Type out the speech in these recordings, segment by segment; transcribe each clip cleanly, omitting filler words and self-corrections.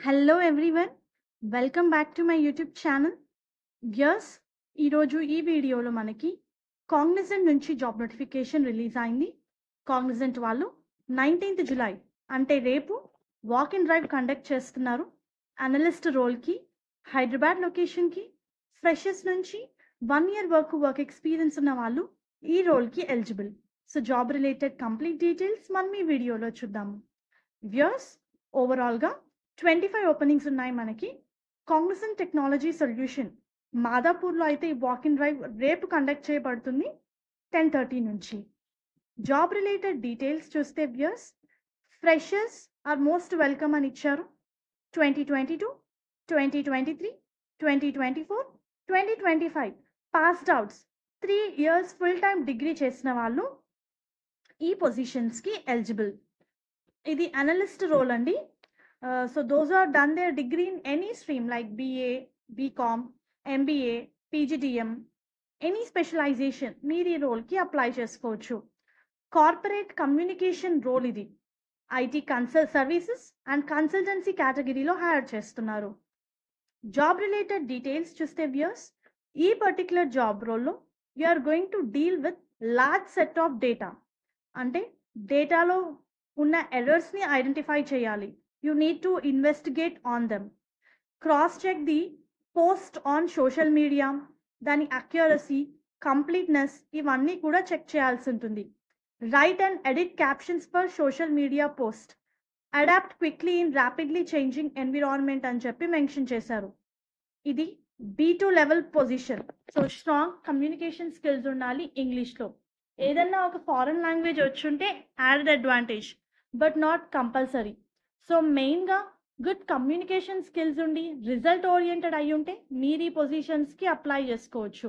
Hello everyone, welcome back to my YouTube channel. Viewers, ఈరోజు ఈ వీడియోలో మనకి కాగ్నిజెంట్ నుంచి జాబ్ నోటిఫికేషన్ రిలీజ్ అయింది. కాగ్నిజెంట్ వాళ్ళు 19th జూలై అంటే రేపు వాక్ ఇన్ డ్రైవ్ కండక్ట్ చేస్తున్నారు. అనలిస్ట్ రోల్కి హైదరాబాద్ లొకేషన్కి ఫ్రెషర్స్ నుంచి 1 year వర్క్ ఎక్స్పీరియన్స్ ఉన్న వాళ్ళు ఈ రోల్కి eligible. So job related complete details మనం ఈ వీడియోలో చూద్దాము. వ్యూయర్స్, ఓవరాల్గా 25 ఓపెనింగ్స్ ఉన్నాయి మనకి. కాగ్నిజెంట్ టెక్నాలజీ సొల్యూషన్ మాదాపూర్లో అయితే ఈ వాక్ ఇన్ డ్రైవ్ రేపు కండక్ట్ చేయబడుతుంది 10:30 నుంచి. జాబ్ రిలేటెడ్ డీటెయిల్స్ చూస్తే viewers, freshers are most welcome అని ఇచ్చారు. 2022, 2023, 2024, 2025 passed outs 3 years full time degree చేసిన వాళ్ళు ఈ పొజిషన్స్కి ఎలిజిబుల్. ఇది అనలిస్ట్ రోల్ అండి. So those are done their degree in any stream like BA, BCom, MBA, PGDM, any specialization మీరు ఈ రోల్కి అప్లై చేసుకోవచ్చు. కార్పొరేట్ కమ్యూనికేషన్ రోల్ ఇది. ఐటీ సర్వీసెస్ అండ్ కన్సల్టెన్సీ కేటగిరీలో హైర్ చేస్తున్నారు. జాబ్ రిలేటెడ్ డీటెయిల్స్ చూస్తే వ్యూయర్స్, ఈ పర్టికులర్ జాబ్ రోల్లో you are going to deal with large set of data. అంటే డేటాలో ఉన్న ఎర్రర్స్ని ఐడెంటిఫై చేయాలి. You need to investigate on them. Cross-check the post on social media, దాని accuracy, completeness ఇవన్నీ కూడా చెక్ చేయాల్సి ఉంటుంది. Write and edit captions per social media post. Adapt quickly in rapidly changing environment అని చెప్పి మెన్షన్ చేశారు. ఇది B2 level position. So strong communication skills ఉండాలి ఇంగ్లీష్లో. ఏదన్నా ఒక ఫారెన్ లాంగ్వేజ్ వచ్చుంటే added advantage, but not compulsory. So మెయిన్గా గుడ్ కమ్యూనికేషన్ స్కిల్స్ ఉండి రిజల్ట్ ఓరియంటెడ్ అయి ఉంటే మీరు ఈ పొజిషన్స్కి అప్లై చేసుకోవచ్చు.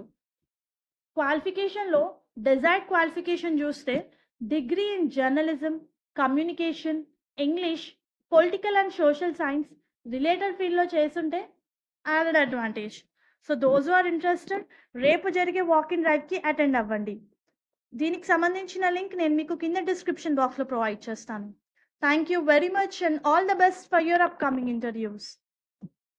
క్వాలిఫికేషన్లో డిజైర్డ్ క్వాలిఫికేషన్ చూస్తే degree in journalism, communication, English, political and social science related ఫీల్డ్లో చేస్తుంటే added advantage. So those are interested రేపు జరిగే వాక్ ఇన్ డ్రైవ్కి అటెండ్ అవ్వండి. దీనికి సంబంధించిన లింక్ నేను మీకు కింద డిస్క్రిప్షన్ బాక్స్లో ప్రొవైడ్ చేస్తాను. Thank you very much and all the best for your upcoming interviews.